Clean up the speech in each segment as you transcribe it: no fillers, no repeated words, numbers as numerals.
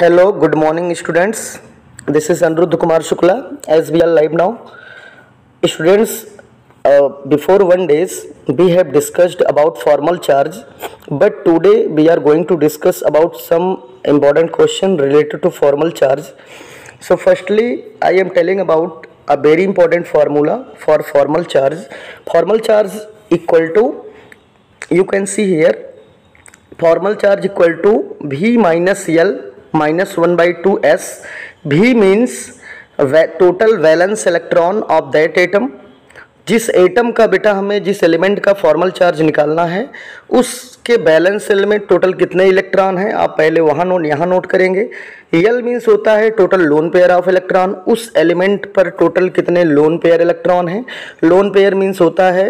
Hello, good morning students. This is Aniruddha Kumar Shukla as we are live now. Students, before 1 days we have discussed about formal charge, but today we are going to discuss about some important question related to formal charge. So firstly, I am telling about a very important formula for formal charge. Formal charge equal to, you can see here, formal charge equal to V minus L minus 1/2 S. V means total valence electron of that atom. जिस atom का बेटा हमें जिस element का formal charge निकालना है उसके balance cell में टोटल कितने इलेक्ट्रॉन हैं, आप पहले वहाँ यहाँ नोट करेंगे। यल मीन्स होता है total lone pair of electron, उस एलिमेंट पर टोटल कितने लोन पेयर इलेक्ट्रॉन हैं। लोन पेयर मीन्स होता है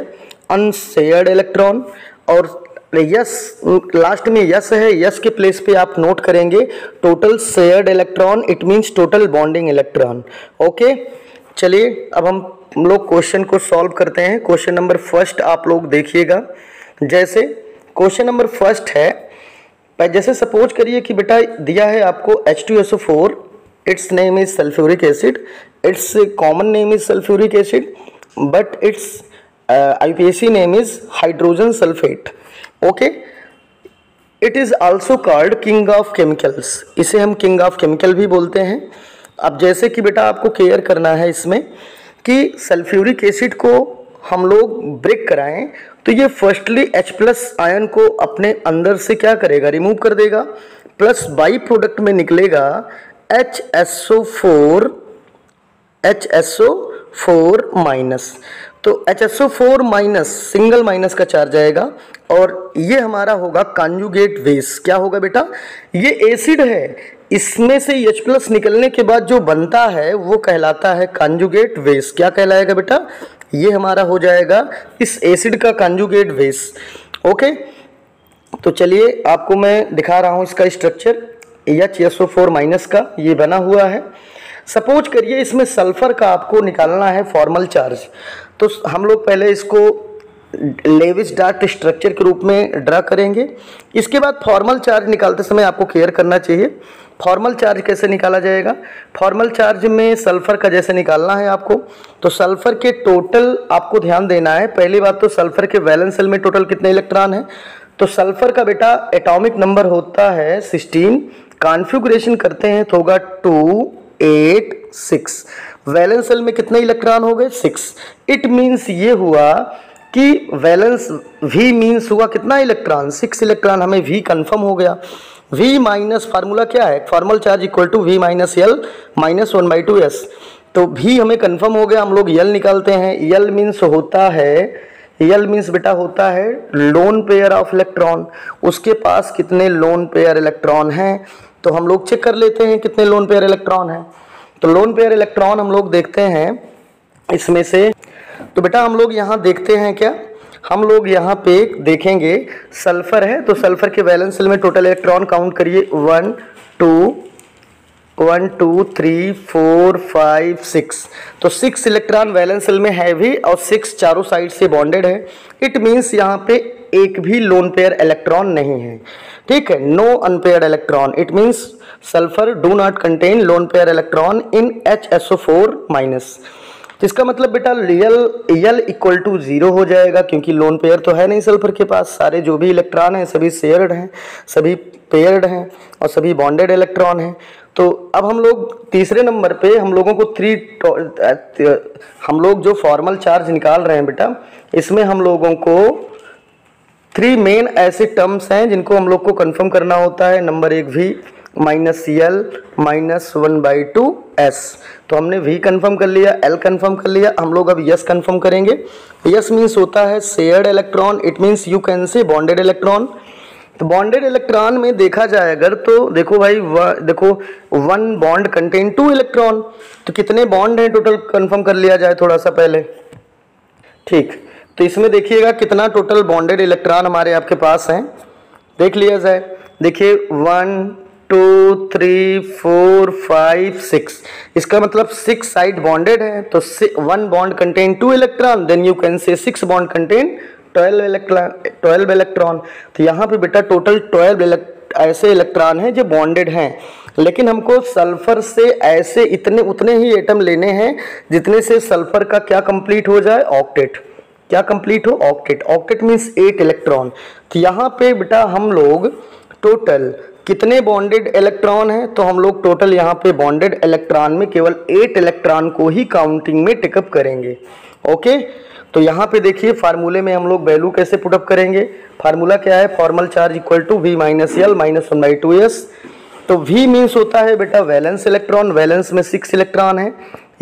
अनशेयर्ड इलेक्ट्रॉन, और यस लास्ट में यस है, यस के प्लेस पे आप नोट करेंगे total shared electron, it means total bonding electron. Okay, चलिए अब हम लोग क्वेश्चन को सॉल्व करते हैं। क्वेश्चन नंबर फर्स्ट आप लोग देखिएगा। जैसे क्वेश्चन नंबर फर्स्ट है, जैसे सपोज करिए कि बेटा दिया है आपको H2SO4, it's name is sulphuric acid, it's common name is sulphuric acid, but it's IUPAC name is hydrogen sulphate. Okay, it is also called king of chemicals, इसे हम किंग ऑफ केमिकल भी बोलते हैं। अब जैसे कि बेटा आपको केयर करना है इसमें कि सल्फ्यूरिक एसिड को हम लोग ब्रेक कराएं तो ये फर्स्टली H+ आयन को अपने अंदर से क्या करेगा, रिमूव कर देगा, प्लस बाई प्रोडक्ट में निकलेगा HSO4 माइनस। तो HSO4 माइनस सिंगल माइनस का चार्ज आएगा और ये हमारा होगा कॉन्जुगेट बेस। क्या होगा बेटा, ये एसिड है, इसमें से H+ निकलने के बाद जो बनता है वो कहलाता है कॉन्जुगेट बेस। क्या कहलाएगा बेटा, ये हमारा हो जाएगा इस एसिड का कॉन्जुगेट बेस। ओके, तो चलिए आपको मैं दिखा रहा हूँ इसका स्ट्रक्चर। HSO4 माइनस का ये बना हुआ है। सपोज करिए इसमें सल्फर का आपको निकालना है फॉर्मल चार्ज, तो हम लोग पहले इसको लेविस डार्ट स्ट्रक्चर के रूप में ड्रा करेंगे। इसके बाद फॉर्मल चार्ज निकालते समय आपको केयर करना चाहिए। फॉर्मल चार्ज कैसे निकाला जाएगा, फॉर्मल चार्ज में सल्फर का जैसे निकालना है आपको, तो सल्फर के टोटल आपको ध्यान देना है। पहली बात तो सल्फर के वैलेंस सेल में टोटल कितने इलेक्ट्रॉन हैं, तो सल्फर का बेटा एटॉमिक नंबर होता है 16, कॉन्फ़िगरेशन करते हैं तो होगा 2 8 6। वैलेंस सेल में कितने इलेक्ट्रॉन हो गए, 6। इट मीन्स ये हुआ कि वैलेंस V मीन्स हुआ कितना इलेक्ट्रॉन, 6 इलेक्ट्रॉन, हमें V कंफर्म हो गया। V माइनस फार्मूला क्या है, formal charge equal to V minus L minus 1/2 S। तो V हमें कंफर्म हो गया, हम लोग L निकालते हैं। L मीन्स होता है, L मीन्स बेटा होता है लोन पेयर ऑफ इलेक्ट्रॉन, उसके पास कितने लोन पेयर इलेक्ट्रॉन हैं, तो हम लोग चेक कर लेते हैं कितने लोन पेयर इलेक्ट्रॉन हैं। तो लोन पेयर इलेक्ट्रॉन हम लोग देखते हैं इसमें से, तो बेटा हम लोग यहाँ देखते हैं क्या, हम लोग यहाँ पे देखेंगे सल्फर है, तो सल्फर के वैलेंस सेल में टोटल इलेक्ट्रॉन काउंट करिए 1 2 3 4 5 6। तो 6 इलेक्ट्रॉन वैलेंस सेल में है भी, और 6 चारों साइड से बॉन्डेड है। इट मीन्स यहाँ पे एक भी लोन पेयर इलेक्ट्रॉन नहीं है, ठीक है, no unpaired electron. It means sulphur do not contain lone pair electron in HSO4 minus. इसका मतलब बेटा L इक्वल टू 0 हो जाएगा, क्योंकि लोन पेयर तो है नहीं सल्फर के पास, सारे जो भी इलेक्ट्रॉन हैं सभी शेयर्ड हैं, सभी पेयर्ड हैं और सभी बॉन्डेड इलेक्ट्रॉन हैं। तो अब हम लोग तीसरे नंबर पे हम लोगों को हम लोग जो फॉर्मल चार्ज निकाल रहे हैं बेटा, इसमें हम लोगों को 3 मेन ऐसे टर्म्स हैं जिनको हम लोग को कंफर्म करना होता है। Number 1 V minus L minus 1/2 S। तो हमने V कंफर्म कर लिया, L कंफर्म कर लिया, हम लोग अब S कंफर्म करेंगे। S मीन्स होता है shared electron, it means you can से बॉन्डेड इलेक्ट्रॉन। तो बॉन्डेड इलेक्ट्रॉन में देखा जाए अगर, तो देखो भाई देखो 1 बॉन्ड कंटेन 2 इलेक्ट्रॉन, तो कितने बॉन्ड हैं टोटल कंफर्म कर लिया जाए थोड़ा सा पहले, ठीक। तो इसमें देखिएगा कितना टोटल बॉन्डेड इलेक्ट्रॉन हमारे आपके पास हैं, देख लिया जाए। देखिए 1 2 3 4 5 6, इसका मतलब 6 साइड बॉन्डेड है, तो 1 bond contain 2 electron, then you can say 6 bond contain 12 electron. तो यहाँ पे बेटा टोटल 12 ऐसे इलेक्ट्रॉन हैं जो बॉन्डेड हैं। लेकिन हमको सल्फर से ऐसे इतने उतने ही एटम लेने हैं जितने से सल्फर का क्या कंप्लीट हो जाए, ऑक्टेट। क्या कंप्लीट हो, ऑक्टेट। Octet means 8 electron. तो यहाँ पे बेटा हम लोग टोटल कितने बॉन्डेड इलेक्ट्रॉन हैं, तो हम लोग टोटल यहाँ पे बॉन्डेड इलेक्ट्रॉन में केवल 8 इलेक्ट्रॉन को ही काउंटिंग में टेकअप करेंगे। ओके, तो यहाँ पे देखिए फार्मूले में हम लोग वैल्यू कैसे पुटअप करेंगे। फार्मूला क्या है, formal charge equal to V minus L minus 1/2s। तो V मीन्स होता है बेटा वैलेंस इलेक्ट्रॉन, वैलेंस में 6 इलेक्ट्रॉन है।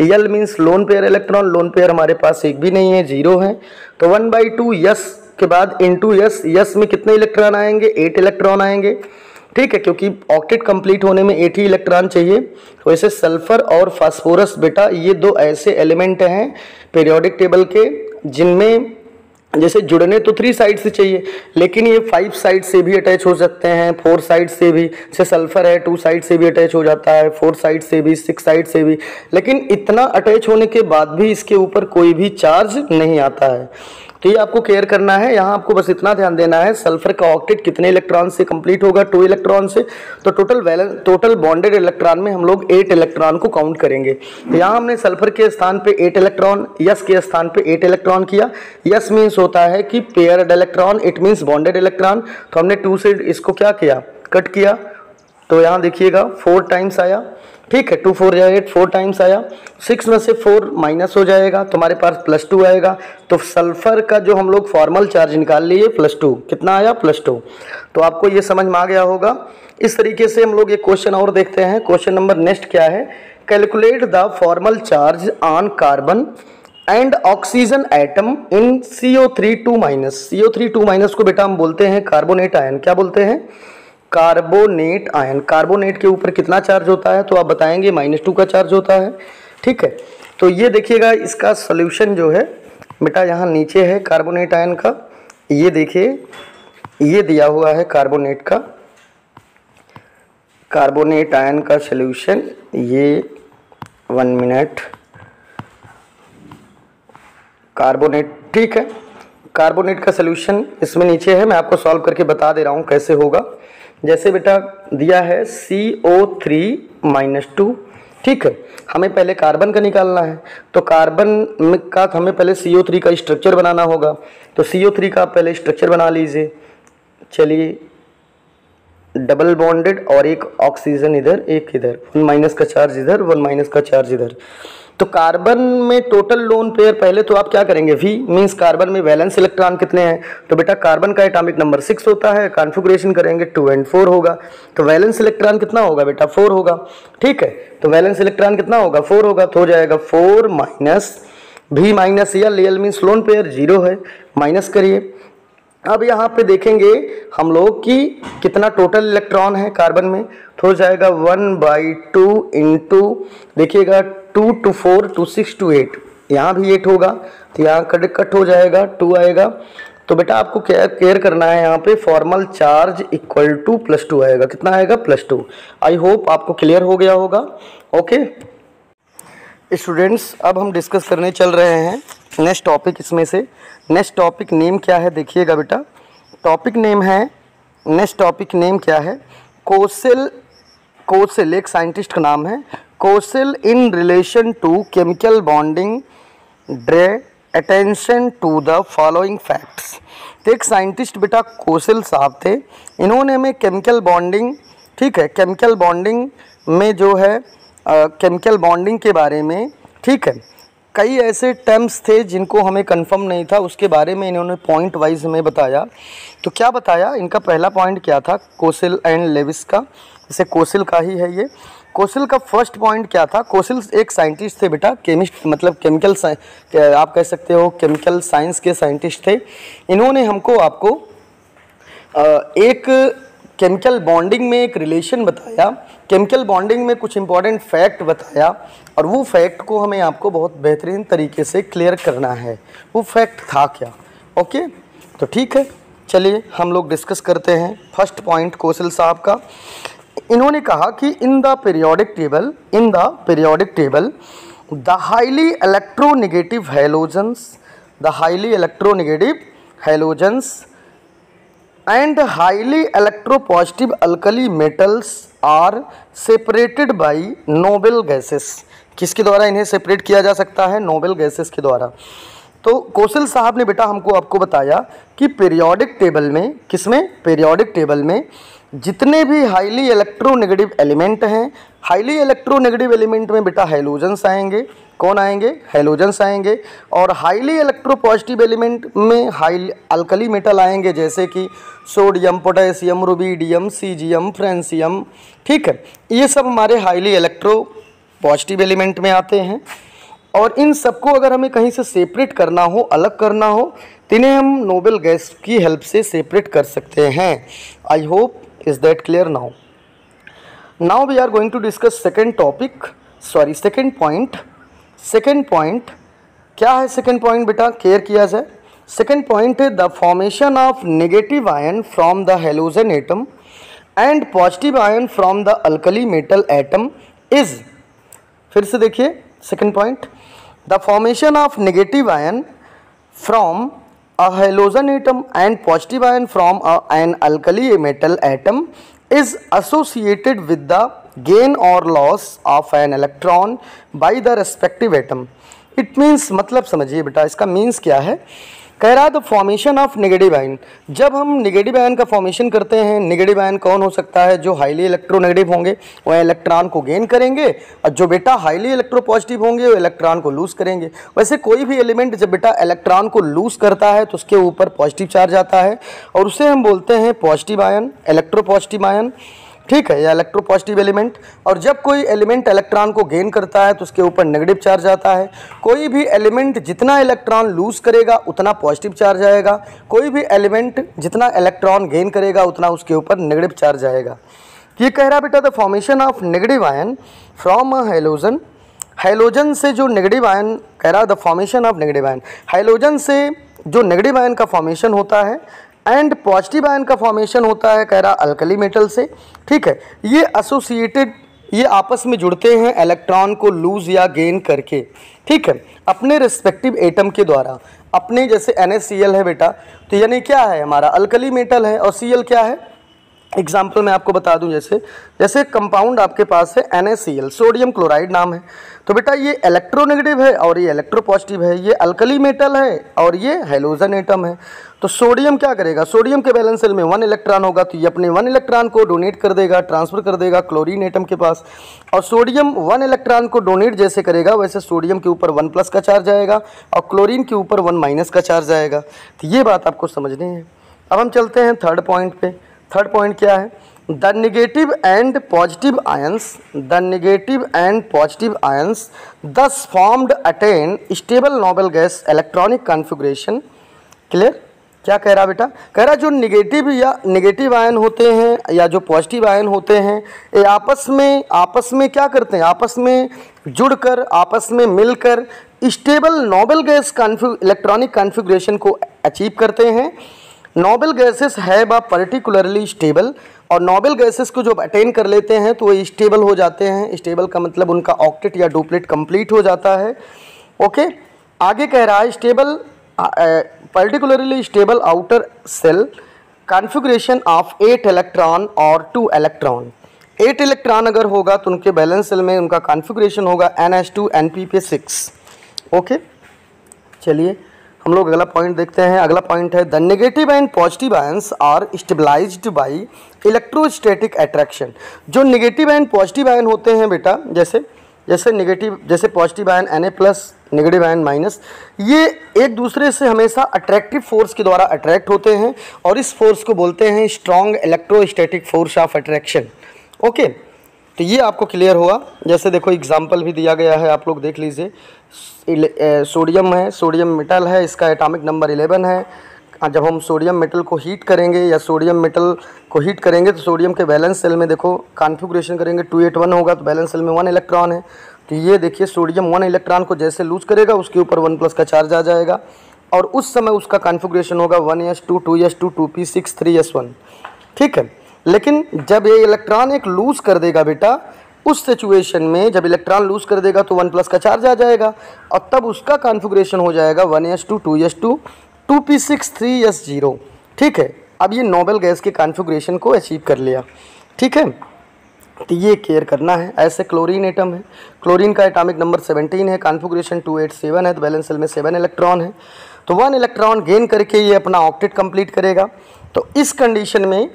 L means loan pair electron, lone pair हमारे पास एक भी नहीं है, 0 है। तो 1/2s के बाद इंटू s, s में कितने इलेक्ट्रॉन आएंगे, 8 इलेक्ट्रॉन आएंगे। ठीक है, क्योंकि ऑक्टेट कंप्लीट होने में 8 ही इलेक्ट्रॉन चाहिए। तो ऐसे सल्फर और फास्फोरस बेटा ये दो ऐसे एलिमेंट हैं पीरियोडिक टेबल के जिनमें जैसे जुड़ने तो 3 साइड से चाहिए, लेकिन ये 5 साइड से भी अटैच हो सकते हैं, 4 साइड से भी। जैसे सल्फर है 2 साइड से भी अटैच हो जाता है, 4 साइड से भी, 6 साइड से भी। लेकिन इतना अटैच होने के बाद भी इसके ऊपर कोई भी चार्ज नहीं आता है। तो ये आपको केयर करना है। यहाँ आपको बस इतना ध्यान देना है, सल्फर का ऑक्टेट कितने इलेक्ट्रॉन से कंप्लीट होगा, 2 इलेक्ट्रॉन से। तो टोटल बॉन्डेड इलेक्ट्रॉन में हम लोग 8 इलेक्ट्रॉन को काउंट करेंगे। तो यहाँ हमने सल्फर के स्थान पे 8 इलेक्ट्रॉन, यस के स्थान पे 8 इलेक्ट्रॉन किया। यस मीन्स होता है कि paired electron, it means bonded electron. तो हमने 2 से इसको क्या किया, कट किया। तो यहाँ देखिएगा 4 टाइम्स आया। ठीक है, 2 4 8, 4 टाइम्स आया। 6 में से 4 माइनस हो जाएगा तो हमारे पास +2 आएगा। तो सल्फर का जो हम लोग फॉर्मल चार्ज निकाल लिए +2, कितना आया, +2। तो आपको ये समझ में आ गया होगा। इस तरीके से हम लोग एक क्वेश्चन और देखते हैं। क्वेश्चन नंबर नेक्स्ट क्या है, calculate the formal charge on carbon and oxygen atom in CO3 2-। CO3 2- को बेटा हम बोलते हैं कार्बोनेट आयन। क्या बोलते हैं, कार्बोनेट आयन। कार्बोनेट के ऊपर कितना चार्ज होता है, तो आप बताएंगे -2 का चार्ज होता है। ठीक है, तो ये देखिएगा इसका सॉल्यूशन जो है बेटा यहाँ नीचे है कार्बोनेट आयन का। ये देखिए ये दिया हुआ है कार्बोनेट आयन का सॉल्यूशन। ये 1 मिनट, कार्बोनेट, ठीक है, कार्बोनेट का सॉल्यूशन इसमें नीचे है। मैं आपको सॉल्व करके बता दे रहा हूँ कैसे होगा। जैसे बेटा दिया है CO3-2। ठीक है, हमें पहले कार्बन का निकालना है। तो कार्बन का हमें पहले CO3 का स्ट्रक्चर बनाना होगा। तो CO3 का पहले स्ट्रक्चर बना लीजिए। चलिए, डबल बॉन्डेड और एक ऑक्सीजन इधर, एक इधर, 1 का चार्ज इधर, 1 का चार्ज इधर। तो कार्बन में टोटल लोन पेयर, पहले तो आप क्या करेंगे, V मीन्स कार्बन में वैलेंस इलेक्ट्रॉन कितने हैं। तो बेटा कार्बन का एटॉमिक नंबर 6 होता है, कॉन्फ़िगरेशन करेंगे 2 और 4 होगा। तो वैलेंस इलेक्ट्रॉन कितना होगा बेटा, 4 होगा। ठीक है, तो वैलेंस इलेक्ट्रॉन कितना होगा, 4 होगा। तो हो जाएगा 4 minus V minus L means lone pair 0 है, माइनस करिए। अब यहाँ पे देखेंगे हम लोग कि कितना टोटल इलेक्ट्रॉन है कार्बन में। तो हो जाएगा 1/2 इंटू, देखिएगा 2 to 4 to 6 to 8, यहाँ भी 8 होगा। तो यहाँ कट हो जाएगा, 2 आएगा। तो बेटा आपको केयर करना है, यहाँ पे फॉर्मल चार्ज इक्वल टू +2 आएगा। कितना आएगा, +2। आई होप आपको क्लियर हो गया होगा। ओके स्टूडेंट्स, अब हम डिस्कस करने चल रहे हैं नेक्स्ट टॉपिक। इसमें से नेक्स्ट टॉपिक नेम क्या है, देखिएगा बेटा। टॉपिक नेम है, नेक्स्ट टॉपिक नेम क्या है, कोसेल एक साइंटिस्ट का नाम है। Kossel in relation to chemical bonding drew attention to the following facts. तो एक साइंटिस्ट बेटा कोसेल साहब थे। इन्होंने हमें केमिकल बॉन्डिंग, ठीक है, केमिकल बॉन्डिंग में जो है केमिकल बॉन्डिंग के बारे में, ठीक है, कई ऐसे टर्म्स थे जिनको हमें कंफर्म नहीं था, उसके बारे में इन्होंने पॉइंट वाइज हमें बताया। तो क्या बताया, इनका पहला पॉइंट क्या था, कोसेल एंड लेविस का, जैसे कोसेल का ही है ये। कोसेल का फर्स्ट पॉइंट क्या था, कोसेल एक साइंटिस्ट थे बेटा, केमिस्ट, मतलब केमिकल, आप कह सकते हो केमिकल साइंस के साइंटिस्ट थे। इन्होंने हमको आपको एक केमिकल बॉन्डिंग में एक रिलेशन बताया, केमिकल बॉन्डिंग में कुछ इंपॉर्टेंट फैक्ट बताया, और वो फैक्ट को हमें आपको बहुत बेहतरीन तरीके से क्लियर करना है। वो फैक्ट था क्या, ओके। तो ठीक है, चलिए हम लोग डिस्कस करते हैं। फर्स्ट पॉइंट कोसेल साहब का, इन्होंने कहा कि in the periodic table the highly electronegative halogens and highly electropositive alkali metals are separated by noble gases. किसके द्वारा इन्हें सेपरेट किया जा सकता है? नोबल गैसेस के द्वारा। तो कौशल साहब ने बेटा आपको बताया कि पीरियोडिक टेबल में, किसमें? पीरियोडिक टेबल में जितने भी हाईली इलेक्ट्रोनेगेटिव एलिमेंट हैं, हाईली इलेक्ट्रोनेगेटिव एलिमेंट में बेटा हैलोजेंस आएंगे। कौन आएंगे? हैलोजेंस आएंगे। और हाईली इलेक्ट्रोपॉजिटिव एलिमेंट में हाई अल्कली मेटल आएंगे, जैसे कि sodium, potassium, rubidium, caesium, francium. ठीक है, ये सब हमारे हाईली इलेक्ट्रोपॉजिटिव एलिमेंट में आते हैं। और इन सबको अगर हमें कहीं से सेपरेट करना हो, अलग करना हो, तो इन्हें हम नोबल गैस की हेल्प से सेपरेट कर सकते हैं। I hope is that clear now. Now we are going to discuss second point. Second point क्या है? सेकेंड पॉइंट बेटा केयर किया जाए। सेकेंड पॉइंट है the formation of negative ion from the halogen atom and positive ion from the alkali metal atom is. फिर से देखिए second point, the formation of negative ion from a halogen atom and positive ion from an alkali metal atom is associated with the gain or loss of an electron by the respective atom. It means, मतलब समझिए बेटा इसका means क्या है। कह रहा the formation of negative ion, जब हम नेगेटिव आयन का फॉर्मेशन करते हैं, नेगेटिव आयन कौन हो सकता है? जो हाईली इलेक्ट्रोनेगेटिव होंगे वो इलेक्ट्रॉन को गेन करेंगे, और जो बेटा हाईली इलेक्ट्रोपॉजिटिव होंगे वो इलेक्ट्रॉन को लूज करेंगे। वैसे कोई भी एलिमेंट जब बेटा इलेक्ट्रॉन को लूज करता है तो उसके ऊपर पॉजिटिव चार्ज आता है और उसे हम बोलते हैं पॉजिटिव आयन, इलेक्ट्रोपॉजिटिव आयन। ठीक है, या इलेक्ट्रोपॉजिटिव एलिमेंट। और जब कोई एलिमेंट इलेक्ट्रॉन को गेन करता है तो उसके ऊपर नेगेटिव चार्ज आता है। कोई भी एलिमेंट जितना इलेक्ट्रॉन लूज करेगा उतना पॉजिटिव चार्ज आएगा, कोई भी एलिमेंट जितना इलेक्ट्रॉन गेन करेगा उतना उसके ऊपर नेगेटिव चार्ज आएगा। ये कह रहा बेटा the formation of negative ion from a halogen, halogen से जो नेगेटिव आयन, कह रहा the formation of negative ion, halogen से जो नेगेटिव आयन का फॉर्मेशन होता है एंड पॉजिटिव आयन का फॉर्मेशन होता है, कह रहा अल्कली मेटल से। ठीक है, ये एसोसिएटेड, ये आपस में जुड़ते हैं इलेक्ट्रॉन को लूज या गेन करके। ठीक है, अपने रिस्पेक्टिव एटम के द्वारा। अपने जैसे NaCl है बेटा, तो यानी क्या है? हमारा अल्कली मेटल है। और Cl क्या है? एग्जाम्पल मैं आपको बता दूं, जैसे कंपाउंड आपके पास है NaCl, सोडियम क्लोराइड नाम है। तो बेटा ये इलेक्ट्रोनेगेटिव है और ये इलेक्ट्रोपॉजिटिव है, ये अल्कली मेटल है और ये हैलोजन एटम है। तो सोडियम क्या करेगा? सोडियम के वैलेंस शेल में 1 इलेक्ट्रॉन होगा, तो ये अपने 1 इलेक्ट्रॉन को डोनेट कर देगा, ट्रांसफर कर देगा क्लोरीन एटम के पास। और सोडियम 1 इलेक्ट्रॉन को डोनेट जैसे करेगा वैसे सोडियम के ऊपर 1+ का चार्ज आएगा और क्लोरीन के ऊपर 1- का चार्ज आएगा। तो ये बात आपको समझनी है। अब हम चलते हैं थर्ड पॉइंट पे। थर्ड पॉइंट क्या है? The negative and positive ions दस formed attain stable noble gas electronic configuration. Clear? क्या कह रहा बेटा? कह रहा जो नेगेटिव आयन होते हैं या जो पॉजिटिव आयन होते हैं, ये आपस में क्या करते हैं? आपस में जुड़कर, आपस में मिलकर stable noble gas electronic configuration को अचीव करते हैं। नोबल गैसेस है बा पर्टिकुलरली स्टेबल, और नोबल गैसेस को जब अटेन कर लेते हैं तो वो स्टेबल हो जाते हैं। स्टेबल का मतलब उनका ऑक्टेट या डुप्लेट कंप्लीट हो जाता है। ओके, आगे कह रहा है stable particularly stable outer shell configuration of 8 electron और 2 इलेक्ट्रॉन। 8 इलेक्ट्रॉन अगर होगा तो उनके बैलेंस सेल में उनका कॉन्फ़िगरेशन होगा NH2 NP6। ओके, चलिए हम लोग अगला पॉइंट देखते हैं। अगला पॉइंट है the negative and positive ions are stabilised by electrostatic attraction. जो नेगेटिव एंड पॉजिटिव आयन होते हैं बेटा, जैसे positive ion Na+, negative ion minus, ये एक दूसरे से हमेशा अट्रैक्टिव फोर्स के द्वारा अट्रैक्ट होते हैं और इस फोर्स को बोलते हैं strong electrostatic force of attraction. Okay, तो ये आपको क्लियर हुआ। जैसे देखो एग्जाम्पल भी दिया गया है, आप लोग देख लीजिए। सोडियम है, सोडियम मेटल है, इसका एटॉमिक नंबर 11 है। जब हम सोडियम मेटल को हीट करेंगे या सोडियम मेटल को हीट करेंगे तो सोडियम के बैलेंस सेल में देखो कॉन्फ़िगरेशन करेंगे 281 होगा, तो बैलेंस सेल में 1 इलेक्ट्रॉन है। तो ये देखिए सोडियम 1 इलेक्ट्रॉन को जैसे लूज करेगा उसके ऊपर 1+ का चार्ज आ जाएगा और उस समय उसका कॉन्फ़िगरेशन होगा 1s2 2s2 2p6 3s1। ठीक है, लेकिन जब ये इलेक्ट्रॉन एक लूज कर देगा बेटा, उस सिचुएशन में जब इलेक्ट्रॉन लूज कर देगा तो 1+ का चार्ज आ जाएगा और तब उसका कॉन्फ़िगरेशन हो जाएगा 1s2 2s2 2p6 3s0। ठीक है, अब ये नोबल गैस के कॉन्फ़िगरेशन को अचीव कर लिया, ठीक है। तो ये केयर करना है। ऐसे क्लोरीन एटम है, क्लोरीन का एटॉमिक नंबर 17 है, कॉन्फ़िगरेशन 287 है, तो बैलेंस शेल में 7 इलेक्ट्रॉन है। तो 1 इलेक्ट्रॉन गेन करके ये अपना ऑक्टेट कंप्लीट करेगा। तो इस कंडीशन में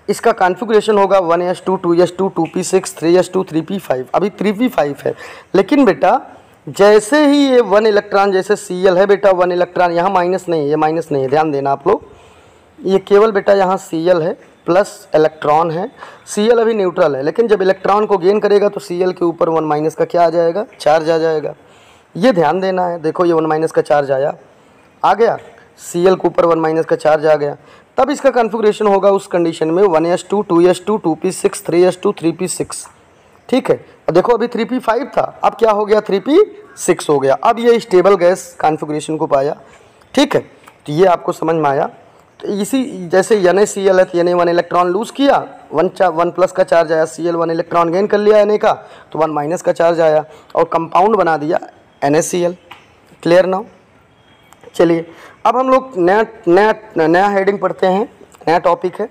इसका कॉन्फ़िगरेशन होगा 1s2 2s2 2p6 3s2 3p5। अभी 3p5 है, लेकिन बेटा जैसे ही ये 1 इलेक्ट्रॉन, जैसे Cl है बेटा 1 इलेक्ट्रॉन, यहाँ माइनस नहीं है, ये माइनस नहीं है, ध्यान देना आप लोग, ये केवल बेटा यहाँ Cl है प्लस इलेक्ट्रॉन है। Cl अभी न्यूट्रल है, लेकिन जब इलेक्ट्रॉन को गेन करेगा तो Cl के ऊपर 1 माइनस का क्या आ जाएगा, चार्ज आ जाएगा। ये ध्यान देना है। देखो ये 1 माइनस का चार्ज आ गया, Cl के ऊपर 1 माइनस का चार्ज आ गया। तब इसका कॉन्फ़िगरेशन होगा उस कंडीशन में 1s2 2s2 2p6 3s2 3p6, ठीक है। अब देखो अभी 3p5 था, अब क्या हो गया 3p6 हो गया। अब ये स्टेबल गैस कॉन्फ़िगरेशन को पाया, ठीक है। तो ये आपको समझ में आया। तो इसी जैसे NaCl है, तो Na 1 इलेक्ट्रॉन लूज़ किया, 1 प्लस का चार्ज आया, Cl 1 इलेक्ट्रॉन गेन कर लिया Na का, तो 1 माइनस का चार्ज आया और कंपाउंड बना दिया NaCl। Clear now? चलिए अब हम लोग नया हेडिंग पढ़ते हैं, नया टॉपिक है।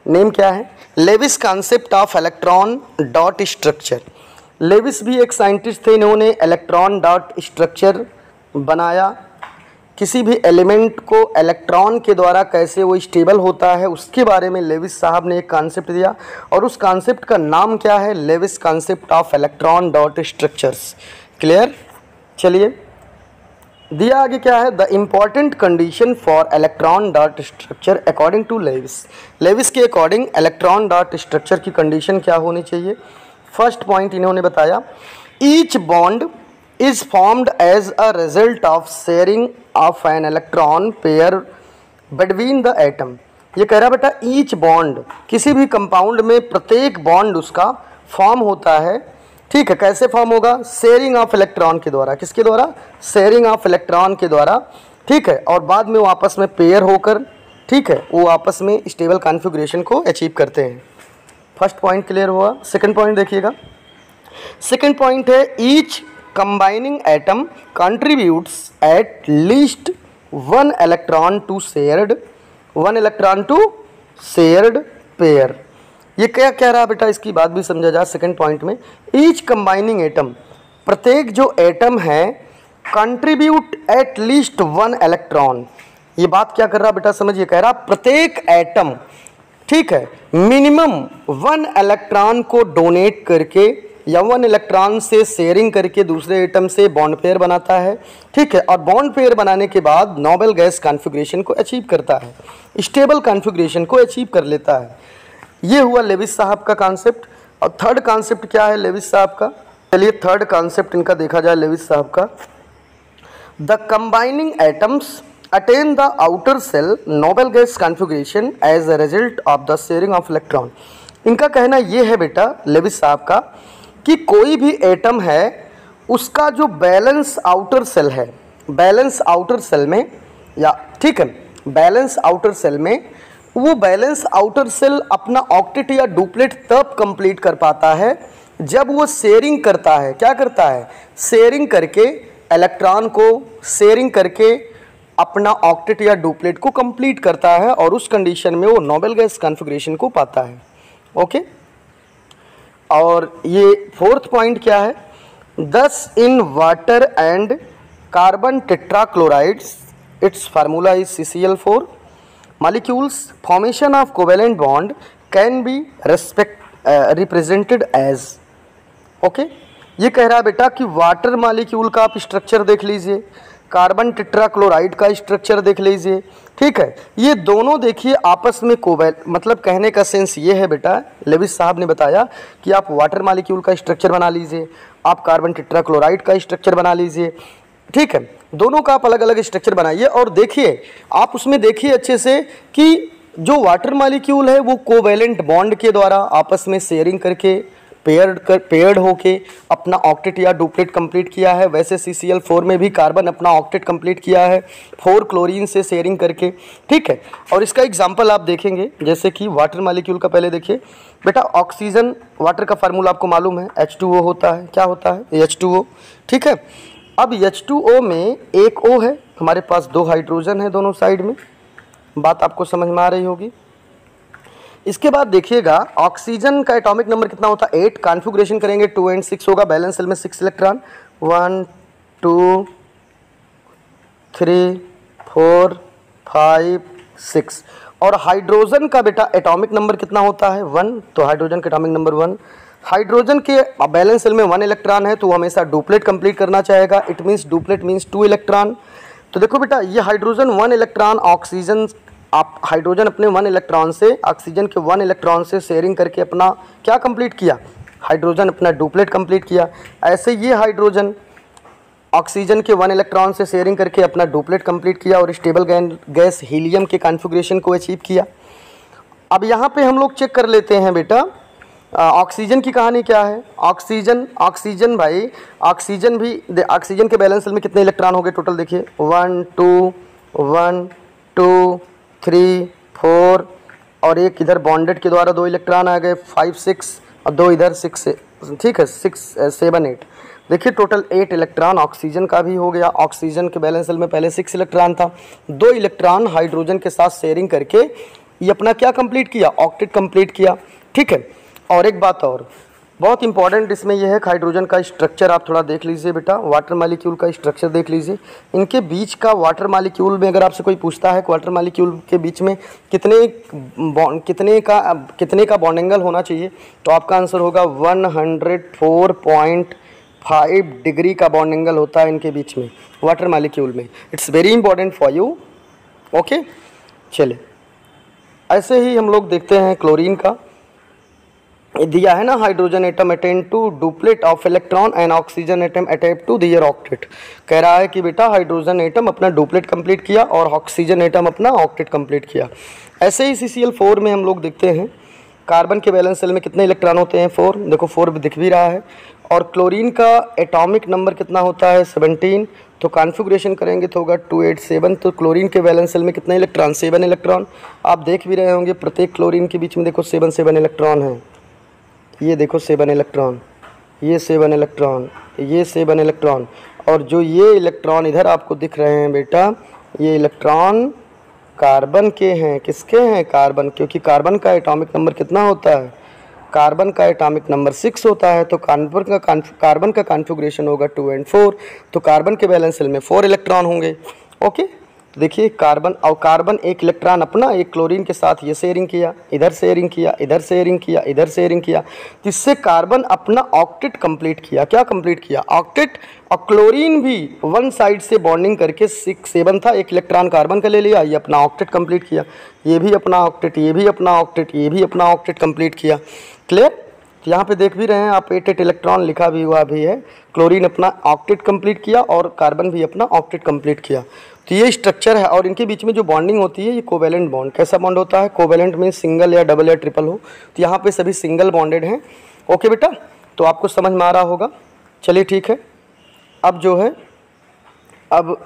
नेम क्या है? Lewis concept of electron dot structure. Lewis भी एक साइंटिस्ट थे, इन्होंने इलेक्ट्रॉन डॉट स्ट्रक्चर बनाया। किसी भी एलिमेंट को इलेक्ट्रॉन के द्वारा कैसे वो स्टेबल होता है उसके बारे में लेविस साहब ने एक कॉन्सेप्ट दिया, और उस कॉन्सेप्ट का नाम क्या है? Lewis concept of electron dot structures. Clear? चलिए दिया आगे क्या है? The important condition for electron dot structure according to Lewis. Lewis के अकॉर्डिंग इलेक्ट्रॉन डॉट स्ट्रक्चर की कंडीशन क्या होनी चाहिए? फर्स्ट पॉइंट इन्होंने बताया, each bond is formed as a result of sharing of an electron pair between the atom. ये कह रहा बेटा ईच बॉन्ड, किसी भी कंपाउंड में प्रत्येक बॉन्ड उसका फॉर्म होता है, ठीक है। कैसे फॉर्म होगा? शेयरिंग ऑफ इलेक्ट्रॉन के द्वारा। किसके द्वारा? शेयरिंग ऑफ इलेक्ट्रॉन के द्वारा, ठीक है। और बाद में वो आपस में पेयर होकर, ठीक है, वो आपस में स्टेबल कॉन्फ़िगरेशन को अचीव करते हैं। फर्स्ट पॉइंट क्लियर हुआ। सेकंड पॉइंट देखिएगा। सेकंड पॉइंट है each combining atom contributes at least 1 electron to shared pair. ये क्या कह रहा है बेटा? इसकी बात भी समझा जा। सेकंड पॉइंट में ईच कंबाइनिंग एटम, प्रत्येक जो एटम है, कंट्रीब्यूट एट लीस्ट 1 इलेक्ट्रॉन। ये बात क्या कर रहा बेटा? समझिए, कह रहा प्रत्येक एटम, ठीक है, मिनिमम 1 इलेक्ट्रॉन को डोनेट करके या 1 इलेक्ट्रॉन से शेयरिंग करके दूसरे एटम से बॉन्ड पेयर बनाता है, ठीक है। और बॉन्ड पेयर बनाने के बाद नोबल गैस कॉन्फ़िगरेशन को अचीव करता है, स्टेबल कॉन्फ़िगरेशन को अचीव कर लेता है। ये हुआ लेविस साहब का कॉन्सेप्ट। और थर्ड कॉन्सेप्ट क्या है लेविस साहब का? चलिए थर्ड कॉन्सेप्ट इनका देखा जाए लेविस साहब का। The combining atoms attain the outer shell noble gas configuration as a result of the sharing of electron. इनका कहना ये है बेटा लेविस साहब का कि कोई भी एटम है, उसका जो बैलेंस आउटर सेल है, बैलेंस आउटर सेल में, या ठीक है, बैलेंस आउटर सेल में, वो बैलेंस आउटर सेल अपना ऑक्टेट या डुप्लेट तब कंप्लीट कर पाता है जब वो शेयरिंग करता है। क्या करता है? शेयरिंग करके इलेक्ट्रॉन को शेयरिंग करके अपना ऑक्टेट या डुप्लेट को कंप्लीट करता है, और उस कंडीशन में वो नोबल गैस कॉन्फ़िगरेशन को पाता है। ओके। और ये फोर्थ पॉइंट क्या है? दस in water and carbon tetrachlorides, its formula is CCl4 molecules formation of covalent bond can be represented as। Okay. ये कह रहा है बेटा कि वाटर मॉलिक्यूल का आप स्ट्रक्चर देख लीजिए, कार्बन टेट्राक्लोराइड का स्ट्रक्चर देख लीजिए, ठीक है। ये दोनों देखिए आपस में मतलब कहने का सेंस ये है बेटा, लेविस साहब ने बताया कि आप वाटर मॉलिक्यूल का स्ट्रक्चर बना लीजिए, आप कार्बन टेट्राक्लोराइड का स्ट्रक्चर बना लीजिए, ठीक है। दोनों का आप अलग अलग स्ट्रक्चर बनाइए और देखिए, आप उसमें देखिए अच्छे से कि जो वाटर मॉलिक्यूल है वो कोवैलेंट बॉन्ड के द्वारा आपस में शेयरिंग करके पेयर्ड होके अपना ऑक्टेट या डुप्लेट कंप्लीट किया है। वैसे CCl4 में भी कार्बन अपना ऑक्टेट कंप्लीट किया है 4 क्लोरीन से शेयरिंग करके, ठीक है। और इसका एग्जांपल आप देखेंगे, जैसे कि वाटर मॉलिक्यूल का पहले देखिए बेटा, ऑक्सीजन वाटर का फार्मूला आपको मालूम है, H2O होता है। क्या होता है? H2O, ठीक है। अब H2O में एक O है, हमारे पास 2 हाइड्रोजन है दोनों साइड में, बात आपको समझ में आ रही होगी। इसके बाद देखिएगा ऑक्सीजन का एटॉमिक नंबर कितना होता है 8। कॉन्फ़िगरेशन करेंगे 2 and 6 होगा। बैलेंस सेल में 6 इलेक्ट्रॉन 1 2 3 4 5 6। और हाइड्रोजन का बेटा एटॉमिक नंबर कितना होता है 1। तो हाइड्रोजन का एटॉमिक नंबर 1। हाइड्रोजन के बैलेंस सेल में 1 इलेक्ट्रॉन है तो वो हमेशा डुप्लेट कंप्लीट करना चाहेगा। It means duplet means 2 electron. तो देखो बेटा ये हाइड्रोजन 1 इलेक्ट्रॉन ऑक्सीजन, आप हाइड्रोजन अपने 1 इलेक्ट्रॉन से ऑक्सीजन के 1 इलेक्ट्रॉन से शेयरिंग करके अपना क्या कंप्लीट किया, हाइड्रोजन अपना डुप्लेट कंप्लीट किया। ऐसे ये हाइड्रोजन ऑक्सीजन के 1 इलेक्ट्रॉन से शेयरिंग करके अपना डुप्लेट कंप्लीट किया और स्टेबल गैस हीलियम के कॉन्फ़िगरेशन को अचीव किया। अब यहाँ पे हम लोग चेक कर लेते हैं बेटा ऑक्सीजन की कहानी क्या है। ऑक्सीजन भाई ऑक्सीजन भी ऑक्सीजन के बैलेंस सेल में कितने इलेक्ट्रॉन हो गए टोटल देखिए 1 2 3 4 और एक इधर बॉन्डेड के द्वारा 2 इलेक्ट्रॉन आ गए 5 6 और 2 इधर 6, ठीक है 6 7 8। देखिए टोटल 8 इलेक्ट्रॉन ऑक्सीजन का भी हो गया। ऑक्सीजन के बैलेंस सेल में पहले 6 इलेक्ट्रॉन था, 2 इलेक्ट्रॉन हाइड्रोजन के साथ शेयरिंग करके ये अपना क्या कंप्लीट किया, ऑक्टेट कंप्लीट किया, ठीक है। और एक बात और बहुत इंपॉर्टेंट इसमें यह है हाइड्रोजन का स्ट्रक्चर आप थोड़ा देख लीजिए बेटा, वाटर मॉलिक्यूल का स्ट्रक्चर देख लीजिए। इनके बीच का वाटर मॉलिक्यूल में अगर आपसे कोई पूछता है वाटर मॉलिक्यूल के बीच में कितने का बॉन्ड एंगल होना चाहिए तो आपका आंसर होगा 104.5 डिग्री का बॉन्ड एंगल होता है इनके बीच में वाटर मॉलिक्यूल में। It's very important for you, okay. चलिए ऐसे ही हम लोग देखते हैं क्लोरीन का दिया है ना, hydrogen atom attain to duplet of electron and oxygen atom attach to their octet. कह रहा है कि बेटा हाइड्रोजन एटम अपना डुप्लेट कंप्लीट किया और ऑक्सीजन एटम अपना ऑक्टेट कंप्लीट किया। ऐसे ही CCl4 में हम लोग देखते हैं कार्बन के बैलेंस सेल में कितने इलेक्ट्रॉन होते हैं 4, देखो 4 दिख भी रहा है। और क्लोरीन का एटॉमिक नंबर कितना होता है 17। तो कॉन्फ़िगरेशन करेंगे तो होगा 287। तो क्लोरीन के बैलेंस सेल में कितने इलेक्ट्रॉन 7 इलेक्ट्रॉन। आप देख भी रहे होंगे प्रत्येक क्लोरीन के बीच में देखो 7 इलेक्ट्रॉन है। ये देखो 7 इलेक्ट्रॉन, ये 7 इलेक्ट्रॉन, ये 7 इलेक्ट्रॉन। और जो ये इलेक्ट्रॉन इधर आपको दिख रहे हैं बेटा ये इलेक्ट्रॉन कार्बन के हैं। किसके हैं, कार्बन, क्योंकि कार्बन का एटॉमिक नंबर कितना होता है, कार्बन का एटॉमिक नंबर 6 होता है। तो कार्बन का कॉन्फ़िगरेशन होगा 2 and 4। तो कार्बन के बैलेंस सेल में 4 इलेक्ट्रॉन होंगे, ओके। देखिए कार्बन एक इलेक्ट्रॉन अपना एक क्लोरीन के साथ ये शेयरिंग किया, इधर शेयरिंग किया, इधर शेयरिंग किया, इधर शेयरिंग किया। इससे कार्बन अपना ऑक्टेट कंप्लीट किया। क्या कंप्लीट किया, ऑक्टेट। और क्लोरीन भी वन साइड से बॉन्डिंग करके 7 था, एक इलेक्ट्रॉन कार्बन का ले लिया, ये अपना ऑक्टेट कंप्लीट किया। ये भी अपना ऑक्टेट, ये भी अपना ऑक्टेट, ये भी अपना ऑक्टेट कंप्लीट किया। क्लियर। यहाँ पे देख भी रहे हैं आप 8 इलेक्ट्रॉन लिखा भी हुआ भी है। क्लोरीन अपना ऑक्टेट कंप्लीट किया और कार्बन भी अपना ऑक्टेट कंप्लीट किया। तो ये स्ट्रक्चर है। और इनके बीच में जो बॉन्डिंग होती है ये कोवेलेंट बॉन्ड। कैसा बॉन्ड होता है, कोवेलेंट में सिंगल या डबल या ट्रिपल हो। तो यहाँ पे सभी सिंगल बॉन्डेड हैं, ओके बेटा। तो आपको समझ में आ रहा होगा। चलिए ठीक है। अब जो है अब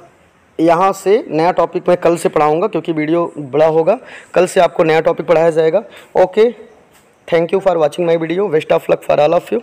यहाँ से नया टॉपिक मैं कल से पढ़ाऊँगा क्योंकि वीडियो बड़ा होगा। कल से आपको नया टॉपिक पढ़ाया जाएगा, okay. Thank you for watching my video. Best of luck for all of you.